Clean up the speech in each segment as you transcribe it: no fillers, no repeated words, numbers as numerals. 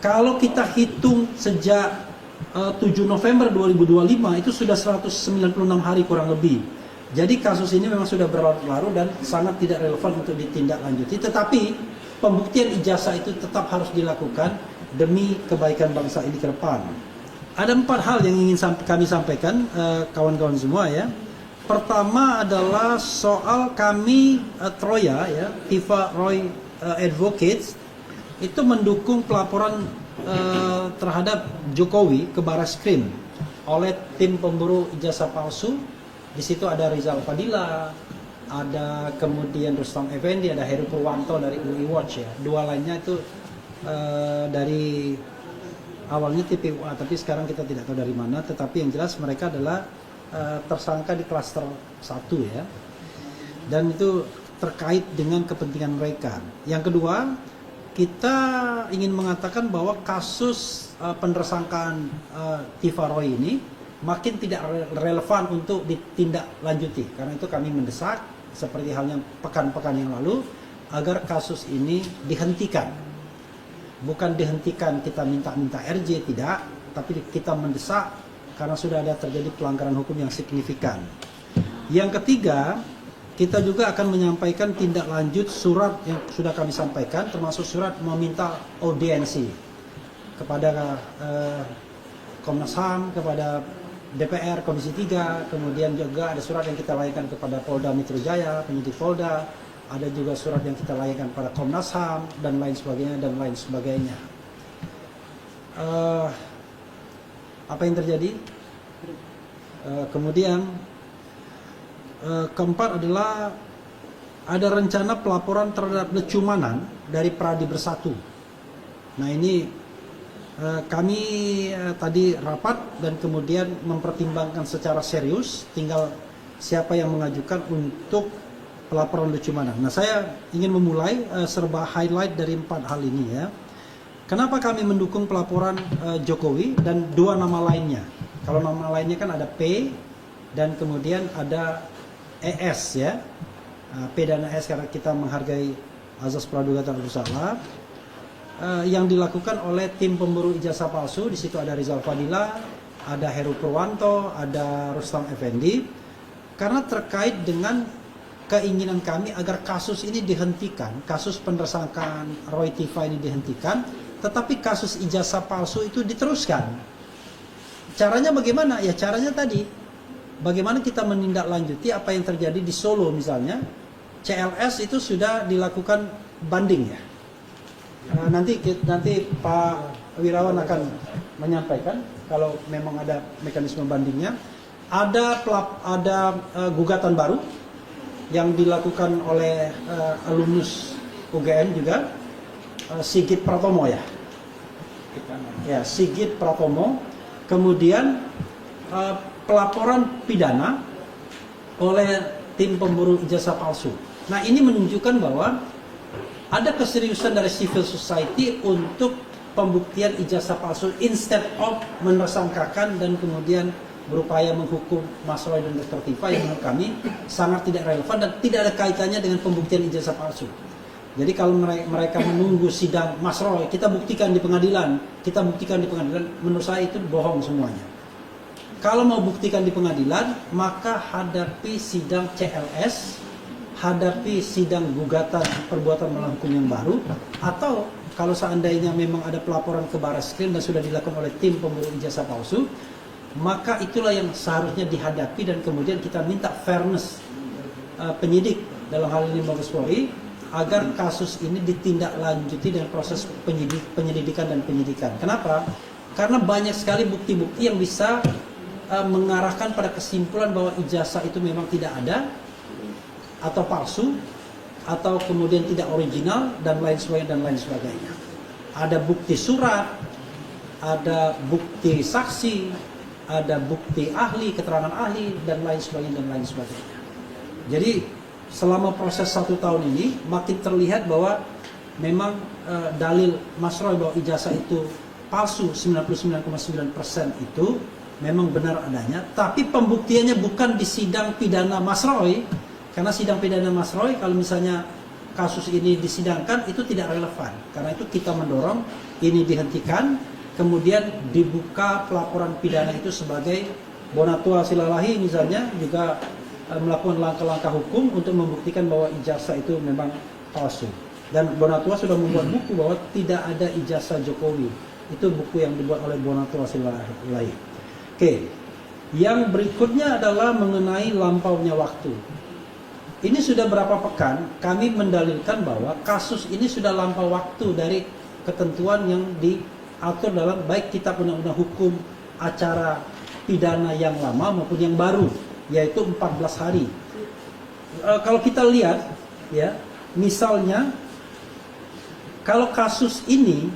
Kalau kita hitung sejak 7 November 2025 itu sudah 196 hari kurang lebih. Jadi kasus ini memang sudah berlarut-larut dan sangat tidak relevan untuk ditindaklanjuti. Tetapi pembuktian ijazah itu tetap harus dilakukan demi kebaikan bangsa ini ke depan. Ada 4 hal yang ingin kami sampaikan kawan-kawan semua ya. Pertama adalah soal kami Troya ya, Tifa Roy Advocates itu mendukung pelaporan terhadap Jokowi ke Barreskrim oleh tim pemburu ijazah palsu. Di situ ada Rizal Fadila, ada kemudian Rustam Effendi, ada Heru Purwanto dari UI Watch ya. Dua lainnya itu dari awalnya TPUA, tapi sekarang kita tidak tahu dari mana. Tetapi yang jelas mereka adalah tersangka di klaster 1 ya. Dan itu terkait dengan kepentingan mereka. Yang kedua, kita ingin mengatakan bahwa kasus penersangkaan Tifa Roy ini makin tidak relevan untuk ditindaklanjuti. Karena itu kami mendesak, seperti halnya pekan-pekan yang lalu, agar kasus ini dihentikan. Bukan dihentikan kita minta-minta RJ, tidak, tapi kita mendesak karena sudah ada terjadi pelanggaran hukum yang signifikan. Yang ketiga, kita juga akan menyampaikan tindak lanjut surat yang sudah kami sampaikan, termasuk surat meminta audiensi kepada Komnas HAM, kepada DPR, Komisi 3, kemudian juga ada surat yang kita layangkan kepada Polda Metro Jaya, penyidik Polda, ada juga surat yang kita layangkan kepada Komnas HAM, dan lain sebagainya, apa yang terjadi? Kemudian keempat adalah ada rencana pelaporan terhadap lecumanan dari Pradi Bersatu. Nah ini kami tadi rapat dan kemudian mempertimbangkan secara serius, tinggal siapa yang mengajukan untuk pelaporan lecumanan. Nah saya ingin memulai serba highlight dari 4 hal ini ya. Kenapa kami mendukung pelaporan Jokowi dan 2 nama lainnya? Kalau nama lainnya kan ada P dan kemudian ada ES ya. P dan ES karena kita menghargai azas praduga tak bersalah. Yang dilakukan oleh tim pemburu ijazah palsu. Di situ ada Rizal Fadila, ada Heru Purwanto, ada Rustam Effendi. Karena terkait dengan keinginan kami agar kasus ini dihentikan, kasus penersangkaan Roy Tifa ini dihentikan, tetapi kasus ijazah palsu itu diteruskan. Caranya bagaimana? Ya caranya tadi, bagaimana kita menindaklanjuti apa yang terjadi di Solo misalnya. CLS itu sudah dilakukan banding ya. Nanti Pak Wirawan akan menyampaikan kalau memang ada mekanisme bandingnya. Ada gugatan baru yang dilakukan oleh alumnus UGM juga, Sigit Pratomo ya. Ya, Sigit Pratomo. Kemudian pelaporan pidana oleh tim pemburu ijazah palsu. Nah, ini menunjukkan bahwa ada keseriusan dari civil society untuk pembuktian ijazah palsu instead of menersangkakan dan kemudian berupaya menghukum Mas Roy dan Dr. Tifa yang menurut kami sangat tidak relevan dan tidak ada kaitannya dengan pembuktian ijazah palsu. Jadi kalau mereka menunggu sidang Mas Roy, kita buktikan di pengadilan, menurut saya itu bohong semuanya. Kalau mau buktikan di pengadilan, maka hadapi sidang CLS, hadapi sidang gugatan perbuatan melawan hukum yang baru, atau kalau seandainya memang ada pelaporan ke Barreskrim dan sudah dilakukan oleh tim pemburu ijazah palsu, maka itulah yang seharusnya dihadapi dan kemudian kita minta fairness penyidik dalam hal ini Mabes Polri agar kasus ini ditindaklanjuti dengan proses penyelidikan dan penyidikan. Kenapa? Karena banyak sekali bukti-bukti yang bisa mengarahkan pada kesimpulan bahwa ijazah itu memang tidak ada atau palsu atau kemudian tidak original dan lain sebagainya. Ada bukti surat, ada bukti saksi, ada bukti ahli, keterangan ahli dan lain sebagainya. Jadi selama proses 1 tahun ini makin terlihat bahwa memang dalil Mas Roy bahwa ijazah itu palsu 99,9% itu memang benar adanya, tapi pembuktiannya bukan di sidang pidana Mas Roy. Karena sidang pidana Mas Roy, kalau misalnya kasus ini disidangkan itu tidak relevan. Karena itu kita mendorong ini dihentikan, kemudian dibuka pelaporan pidana itu sebagai Bonatua Silalahi misalnya juga melakukan langkah-langkah hukum untuk membuktikan bahwa ijazah itu memang palsu. Dan Bonatua sudah membuat buku bahwa tidak ada ijazah Jokowi. Itu buku yang dibuat oleh Bonatua Silalahi. Oke. Yang berikutnya adalah mengenai lampaunya waktu. Ini sudah berapa pekan kami mendalilkan bahwa kasus ini sudah lampau waktu dari ketentuan yang diatur dalam baik kitab undang-undang hukum acara pidana yang lama maupun yang baru, yaitu 14 hari. Kalau kita lihat ya, misalnya kalau kasus ini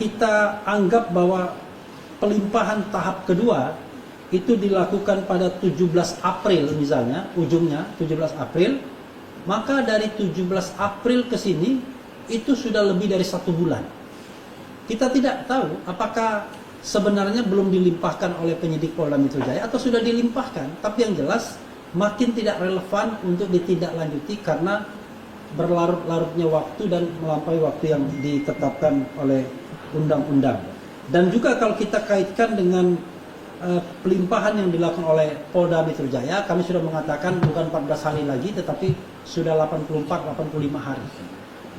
kita anggap bahwa pelimpahan tahap kedua itu dilakukan pada 17 April misalnya, ujungnya 17 April, maka dari 17 April ke sini itu sudah lebih dari 1 bulan. Kita tidak tahu apakah sebenarnya belum dilimpahkan oleh penyidik Polda Metro Jaya atau sudah dilimpahkan, tapi yang jelas makin tidak relevan untuk ditindaklanjuti karena berlarut-larutnya waktu dan melampaui waktu yang ditetapkan oleh undang-undang. Dan juga kalau kita kaitkan dengan pelimpahan yang dilakukan oleh Polda Metro Jaya, kami sudah mengatakan bukan 14 hari lagi tetapi sudah 84-85 hari.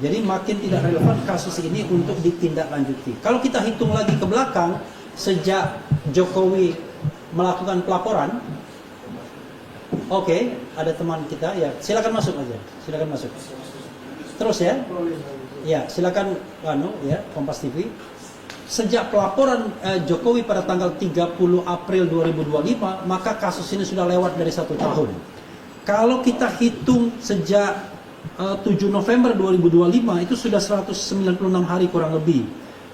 Jadi makin tidak relevan kasus ini untuk ditindaklanjuti. Kalau kita hitung lagi ke belakang, sejak Jokowi melakukan pelaporan, oke, ada teman kita, ya silakan masuk aja, silakan masuk. Terus ya, ya silakan, ya Kompas TV. Sejak pelaporan Jokowi pada tanggal 30 April 2025, maka kasus ini sudah lewat dari 1 tahun. Kalau kita hitung sejak 7 November 2025, itu sudah 196 hari kurang lebih.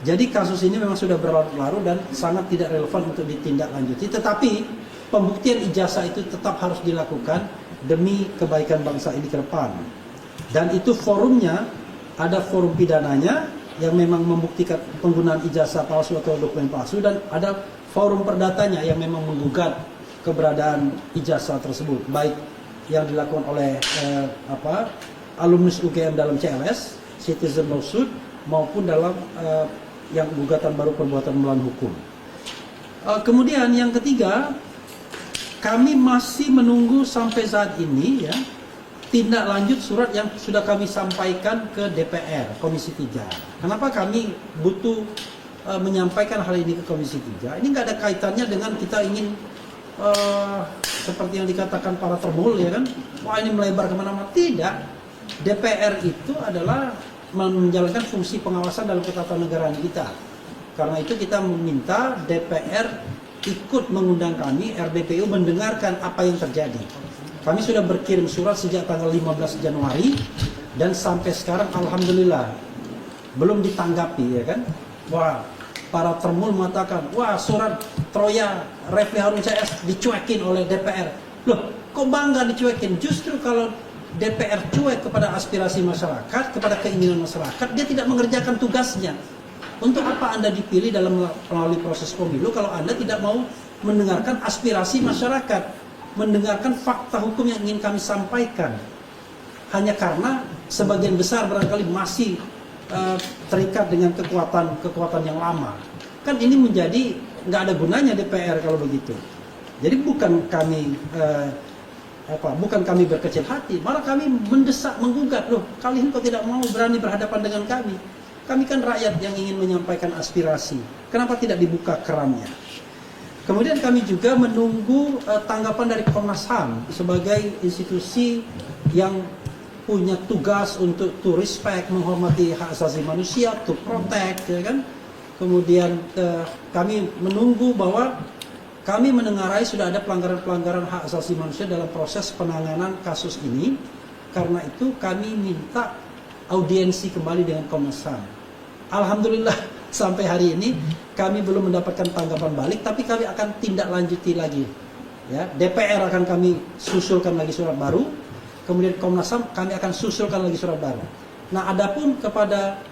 Jadi kasus ini memang sudah berlarut-larut dan sangat tidak relevan untuk ditindaklanjuti. Tetapi pembuktian ijazah itu tetap harus dilakukan demi kebaikan bangsa ini ke depan. Dan itu forumnya, ada forum pidananya yang memang membuktikan penggunaan ijazah palsu atau dokumen palsu, dan ada forum perdatanya yang memang menggugat keberadaan ijazah tersebut, baik yang dilakukan oleh alumnus UGM dalam CLS, citizen lawsuit, maupun dalam yang gugatan baru perbuatan melawan hukum. Kemudian yang ketiga, kami masih menunggu sampai saat ini ya tindak lanjut surat yang sudah kami sampaikan ke DPR Komisi 3. Kenapa kami butuh menyampaikan hal ini ke Komisi 3? Ini nggak ada kaitannya dengan kita ingin seperti yang dikatakan para termul ya kan, wah ini melebar kemana-mana. Tidak. DPR itu adalah menjalankan fungsi pengawasan dalam ketatanegaraan kita. Karena itu kita meminta DPR ikut mengundang kami, RDPU, mendengarkan apa yang terjadi. Kami sudah berkirim surat sejak tanggal 15 Januari dan sampai sekarang alhamdulillah belum ditanggapi ya kan. Wah, para termul mengatakan, wah surat Troya Refli Harun CS dicuekin oleh DPR. Loh, kok bangga dicuekin? Justru kalau DPR cuek kepada aspirasi masyarakat, kepada keinginan masyarakat, dia tidak mengerjakan tugasnya. Untuk apa Anda dipilih dalam melalui proses pemilu kalau Anda tidak mau mendengarkan aspirasi masyarakat, mendengarkan fakta hukum yang ingin kami sampaikan? Hanya karena sebagian besar barangkali masih terikat dengan kekuatan yang lama. Kan ini menjadi nggak ada gunanya DPR kalau begitu. Jadi bukan kami berkecil hati, malah kami mendesak, menggugat, loh kalian kok tidak mau berani berhadapan dengan kami? Kami kan rakyat yang ingin menyampaikan aspirasi. Kenapa tidak dibuka kerannya? Kemudian kami juga menunggu tanggapan dari Komnas HAM sebagai institusi yang punya tugas untuk to respect, menghormati hak asasi manusia, to protect, ya kan? Kemudian kami menunggu bahwa kami menengarai sudah ada pelanggaran-pelanggaran hak asasi manusia dalam proses penanganan kasus ini. Karena itu kami minta audiensi kembali dengan Komnas HAM. Alhamdulillah sampai hari ini kami belum mendapatkan tanggapan balik, tapi kami akan tindak lanjuti lagi. Ya, DPR akan kami susulkan lagi surat baru, kemudian Komnas HAM kami akan susulkan lagi surat baru. Nah, adapun kepada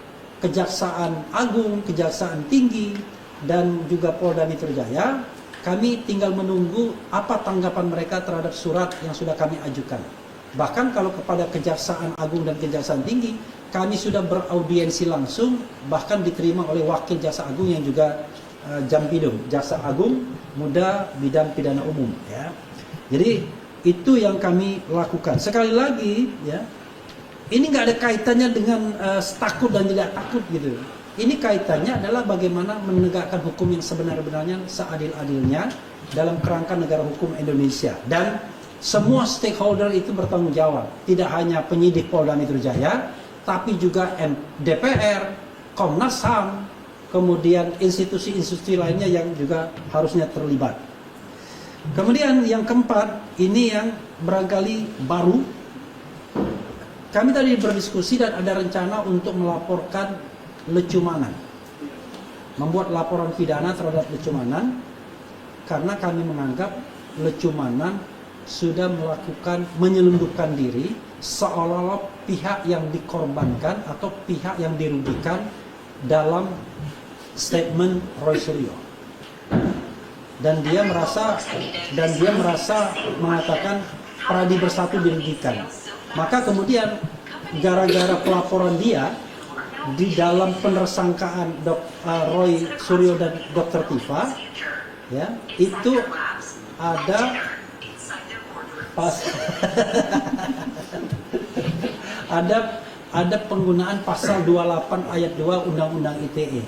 Kejaksaan Agung, Kejaksaan Tinggi, dan juga Polda Metro Jaya, kami tinggal menunggu apa tanggapan mereka terhadap surat yang sudah kami ajukan. Bahkan kalau kepada Kejaksaan Agung dan Kejaksaan Tinggi, kami sudah beraudiensi langsung, bahkan diterima oleh Wakil Jaksa Agung yang juga Jampidum, Jaksa Agung Muda Bidang Pidana Umum. Ya. Jadi itu yang kami lakukan. Sekali lagi, ya, ini nggak ada kaitannya dengan takut dan tidak takut gitu. Ini kaitannya adalah bagaimana menegakkan hukum yang sebenar-benarnya, seadil-adilnya dalam kerangka negara hukum Indonesia. Dan semua stakeholder itu bertanggung jawab. Tidak hanya penyidik Polda Metro Jaya, tapi juga DPR, Komnas HAM, kemudian institusi-institusi lainnya yang juga harusnya terlibat. Kemudian yang keempat, ini yang barangkali baru. Kami tadi berdiskusi dan ada rencana untuk melaporkan lecumanan. Membuat laporan pidana terhadap lecumanan, karena kami menganggap lecumanan sudah melakukan menyelundupkan diri seolah-olah pihak yang dikorbankan atau pihak yang dirugikan dalam statement Roy Suryo. Dan dia merasa mengatakan Pradi Bersatu dirugikan. Maka kemudian gara-gara pelaporan dia di dalam penersangkaan Roy Suryo dan Dr. Tifa, ya, itu ada ada penggunaan pasal 28 ayat 2 Undang-Undang ITE.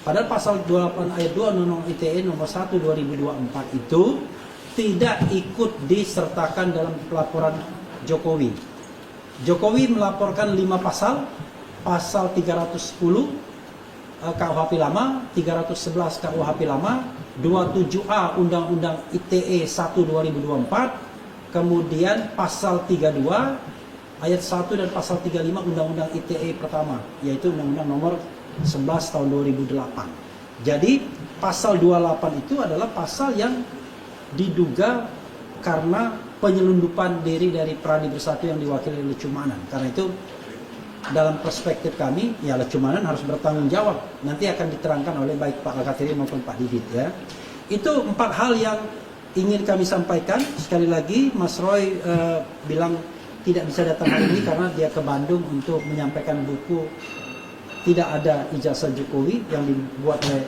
Padahal pasal 28 ayat 2 Undang-Undang ITE nomor 1 2024 itu tidak ikut disertakan dalam pelaporan Jokowi. Jokowi melaporkan 5 pasal, pasal 310 KUHP lama, 311 KUHP lama, 27A Undang-Undang ITE 1 2024, kemudian pasal 32 ayat 1 dan pasal 35 Undang-Undang ITE pertama, yaitu Undang-Undang nomor 11 tahun 2008. Jadi pasal 28 itu adalah pasal yang diduga karena penyelundupan diri dari Pradi Bersatu yang diwakili oleh Lecumanan. Karena itu dalam perspektif kami, ya Lecumanan harus bertanggung jawab. Nanti akan diterangkan oleh baik Pak Al-Khatiri maupun Pak Didit, ya. Itu 4 hal yang ingin kami sampaikan. Sekali lagi Mas Roy bilang tidak bisa datang hari ini karena dia ke Bandung untuk menyampaikan buku Tidak Ada Ijazah Jokowi yang dibuat oleh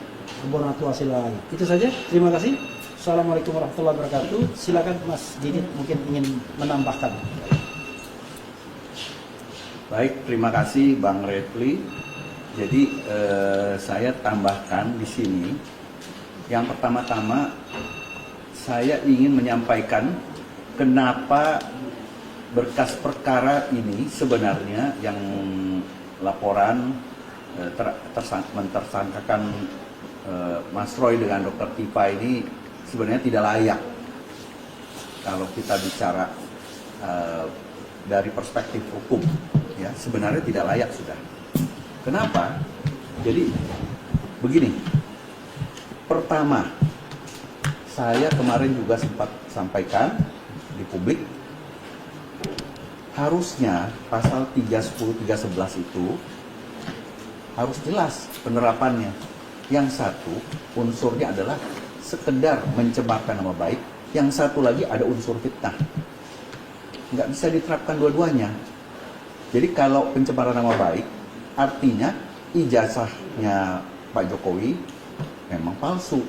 Bonatua Silai. Itu saja. Terima kasih. Assalamualaikum warahmatullahi wabarakatuh. Silakan Mas Didit mungkin ingin menambahkan. Baik, terima kasih Bang Refli. Jadi saya tambahkan di sini. Yang pertama-tama saya ingin menyampaikan kenapa berkas perkara ini sebenarnya yang laporan mentersangkakan Mas Roy dengan Dr. Tifa ini sebenarnya tidak layak kalau kita bicara dari perspektif hukum, ya sebenarnya tidak layak sudah. Kenapa? Jadi begini, pertama saya kemarin juga sempat sampaikan di publik, harusnya pasal 310, 311 itu harus jelas penerapannya. Yang satu unsurnya adalah sekedar mencemarkan nama baik, yang satu lagi ada unsur fitnah. Nggak bisa diterapkan dua-duanya. Jadi kalau pencemaran nama baik, artinya ijazahnya Pak Jokowi memang palsu.